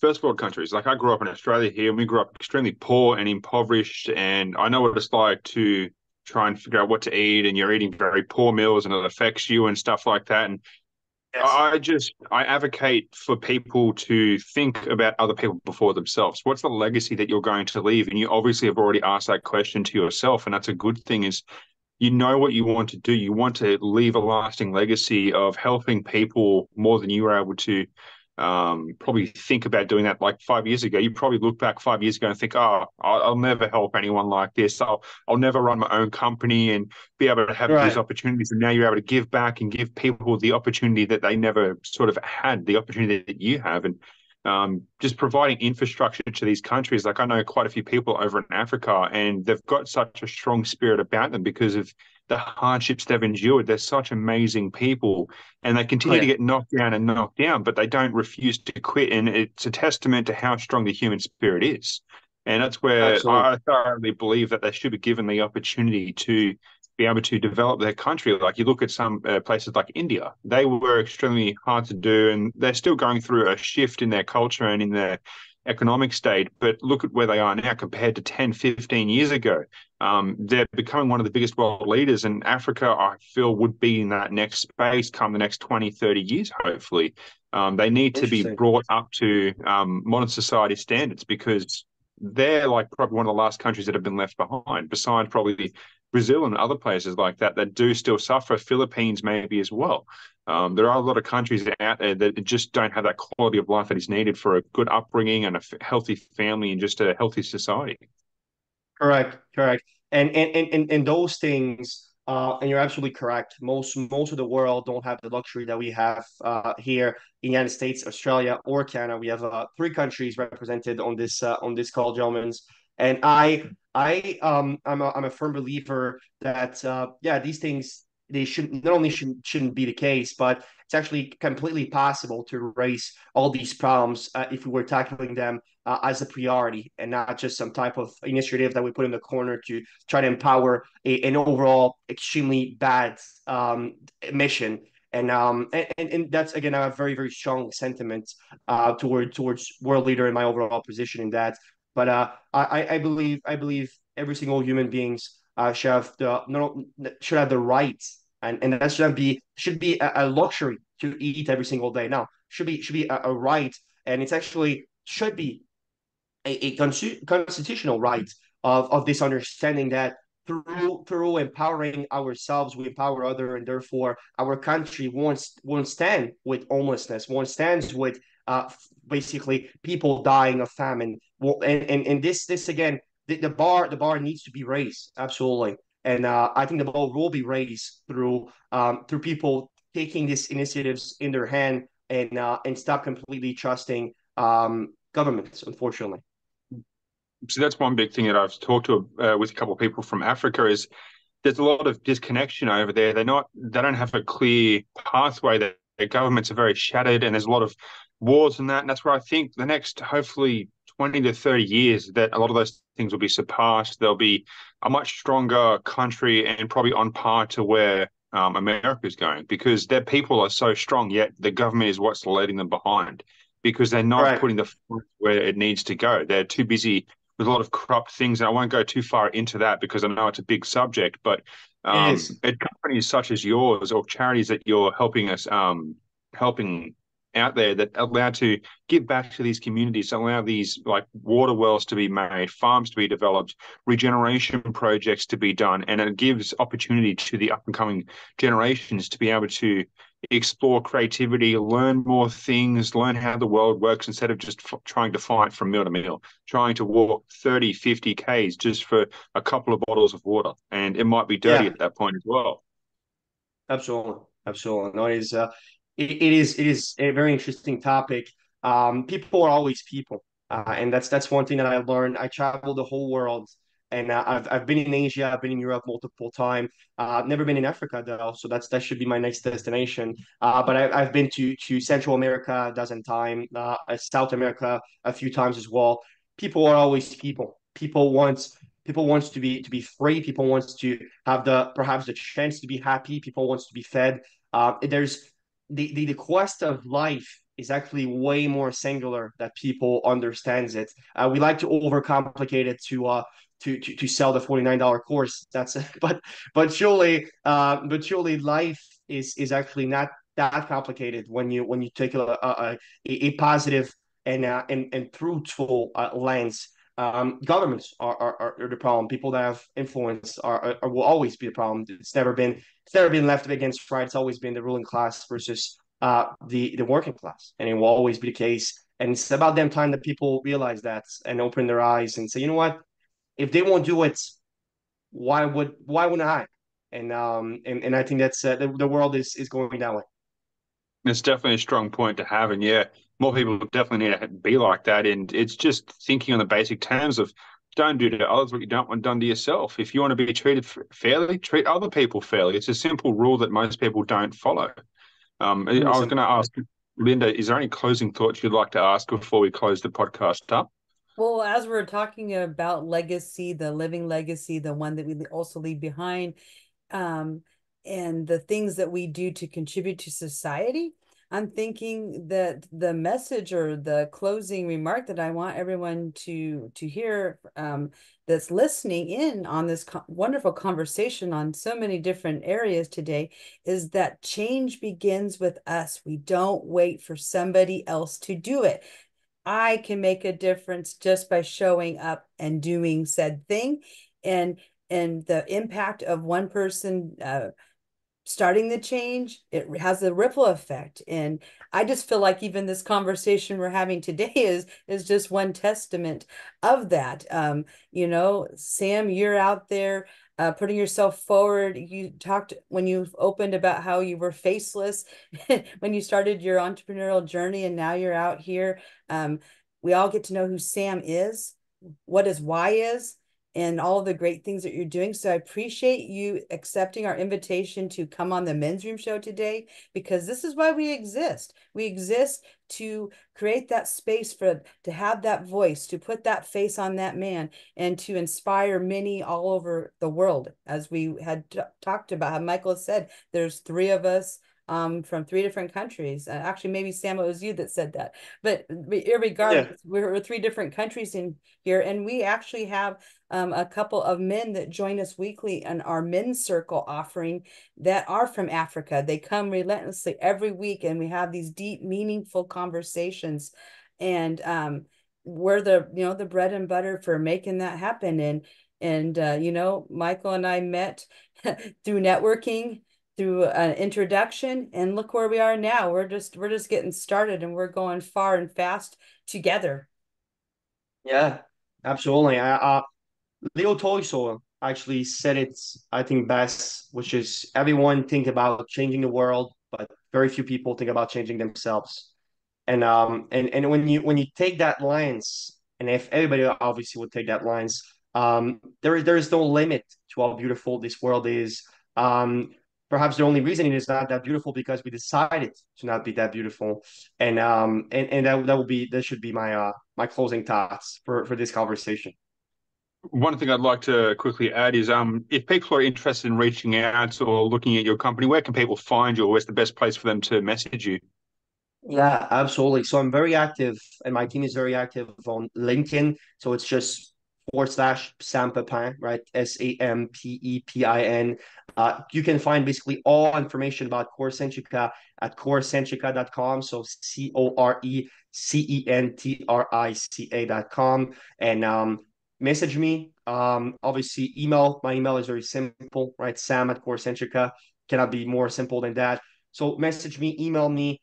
first world countries, like I grew up in Australia here, and we grew up extremely poor and impoverished, and I know what it's like to try and figure out what to eat, and you're eating very poor meals, and it affects you and stuff like that. And Yes. I advocate for people to think about other people before themselves. What's the legacy that you're going to leave? And you obviously have already asked that question to yourself, and that's a good thing. Is you know what you want to do. You want to leave a lasting legacy of helping people more than you were able to probably think about doing that like 5 years ago. You probably look back 5 years ago and think, oh, I'll never help anyone like this. I'll never run my own company and be able to have these Right. opportunities. And now you're able to give back and give people the opportunity that they never sort of had, the opportunity that you have. And just providing infrastructure to these countries. Like I know quite a few people over in Africa, and they've got such a strong spirit about them because of the hardships they've endured. They're such amazing people, and they Oh continue to yeah. get knocked down and knocked down, but they don't refuse to quit. And it's a testament to how strong the human spirit is. And that's where Absolutely. I thoroughly believe that they should be given the opportunity to be able to develop their country. Like you look at some places like India, they were extremely hard to do, and they're still going through a shift in their culture and in their economic state. But look at where they are now compared to 10, 15 years ago. They're becoming one of the biggest world leaders, and Africa, I feel, would be in that next space come the next 20, 30 years, hopefully. They need to be Interesting. brought up to modern society standards because they're like probably one of the last countries that have been left behind, besides probably Brazil and other places like that do still suffer. Philippines maybe as well. There are a lot of countries out there that just don't have that quality of life that is needed for a good upbringing and a healthy family and just a healthy society. Correct, correct. And those things, and you're absolutely correct. Most of the world don't have the luxury that we have here in the United States, Australia, or Canada. We have three countries represented on this call, gentlemen. And I'm a firm believer that yeah, these things they shouldn't not only shouldn't be the case, but it's actually completely possible to erase all these problems if we were tackling them as a priority and not just some type of initiative that we put in the corner to try to empower an overall extremely bad mission. And that's again a very very strong sentiment towards world leader in my overall position in that. But I believe every single human beings should have the no, should have the right, and that should be a luxury to eat every single day. Now should be a right, and it's actually should be a constitutional right of this understanding that through empowering ourselves, we empower other, and therefore our country won't stand with homelessness, won't stand with basically people dying of famine. And this again, the bar needs to be raised absolutely, and I think the bar will be raised through people taking these initiatives in their hand and stop completely trusting governments, unfortunately. So that's one big thing that I've talked to with a couple of people from Africa is there's a lot of disconnection over there. They don't have a clear pathway. Their governments are very shattered, and there's a lot of wars and that. And that's where I think the next hopefully 20 to 30 years that a lot of those things will be surpassed. There'll be a much stronger country and probably on par to where America is going because their people are so strong, yet the government is what's leading them behind because they're not Right. putting the foot where it needs to go. They're too busy with a lot of corrupt things. And I won't go too far into that because I know it's a big subject, but It is. companies such as yours or charities that you're helping us helping out there that allow to give back to these communities, allow these like water wells to be made, farms to be developed, regeneration projects to be done, and it gives opportunity to the up and coming generations to be able to explore creativity, learn more things, learn how the world works instead of just trying to fight from meal to meal, trying to walk 30, 50 Ks just for a couple of bottles of water. And it might be dirty Yeah. at that point as well. Absolutely, absolutely. No, it is a very interesting topic. People are always people, and that's one thing that I learned. I traveled the whole world, and I've been in Asia, I've been in Europe multiple times. I've never been in Africa though, so that should be my next destination. But I've been to Central America a dozen times, South America a few times as well. People are always people. People wants to be free. People wants to have the perhaps the chance to be happy. People wants to be fed. There's the quest of life is actually way more singular that people understands it. We like to overcomplicate it to sell the $49 course. That's but surely life is actually not that complicated when you take a positive and truthful lens. Governments are the problem. People that have influence will always be the problem. It's never been left against right. It's always been the ruling class versus the working class, and it will always be the case. And it's about them time that people realize that and open their eyes and say, you know what? If they won't do it, why wouldn't I? And I think that's the world is going that way. It's definitely a strong point to have. And yeah, more people definitely need to be like that. And it's just thinking on the basic terms of don't do to others what you don't want done to yourself. If you want to be treated fairly, treat other people fairly. It's a simple rule that most people don't follow. I Really was going simple. to ask Linda, is there any closing thoughts you'd like to ask before we close the podcast up? Well, as we're talking about legacy, the living legacy, the one that we also leave behind, um, and the things that we do to contribute to society, I'm thinking that the message or the closing remark that I want everyone to hear, that's listening in on this wonderful conversation on so many different areas today is that change begins with us. We don't wait for somebody else to do it. I can make a difference just by showing up and doing said thing. And the impact of one person starting the change, it has a ripple effect. And I just feel like even this conversation we're having today is just one testament of that. Sam, you're out there putting yourself forward. You talked when you opened about how you were faceless when you started your entrepreneurial journey, and now you're out here. We all get to know who Sam is, what his why is, and all the great things that you're doing. So I appreciate you accepting our invitation to come on the Men's Room Show today, because this is why we exist. We exist to create that space to have that voice, to put that face on that man, and to inspire many all over the world. As we had talked about, how Mikeul said, there's three of us from three different countries. Actually, maybe Sam, it was you that said that. But regardless, we're three different countries in here, and we actually have a couple of men that join us weekly in our men's circle offering that are from Africa. They come relentlessly every week, and we have these deep, meaningful conversations. And we're the bread and butter for making that happen. And Mikeul and I met through networking, through an introduction, and look where we are now. We're just getting started, and we're going far and fast together. Yeah, absolutely. Leo Tolstoy actually said it, I think, best, which is everyone think about changing the world, but very few people think about changing themselves. And when you take that lens, and if everybody obviously would take that lens, there is no limit to how beautiful this world is. Perhaps the only reason it is not that beautiful because we decided to not be that beautiful. And that should be my closing thoughts for this conversation. One thing I'd like to quickly add is if people are interested in reaching out or looking at your company, where can people find you, or where's the best place for them to message you? Yeah, absolutely. So I'm very active, and my team is very active on LinkedIn. So it's just / Sam Pepin, right? SAMPEPIN. You can find basically all information about CoreCentrica at CoreCentrica.com. So CoreCentrica.com. And message me. Obviously, email. My email is very simple, right? Sam at CoreCentrica. Cannot be more simple than that. So message me, email me.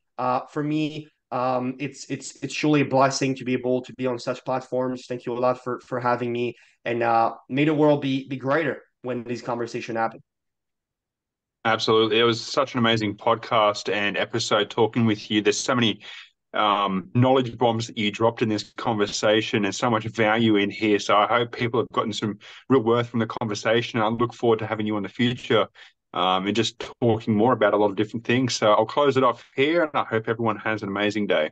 For me, it's truly a blessing to be able to be on such platforms. Thank you a lot for having me, and may the world be greater when these conversations happen. Absolutely. It was such an amazing podcast and episode talking with you. There's so many knowledge bombs that you dropped in this conversation, and so much value in here. So I hope people have gotten some real worth from the conversation. I look forward to having you in the future and just talking more about a lot of different things. So I'll close it off here, and I hope everyone has an amazing day.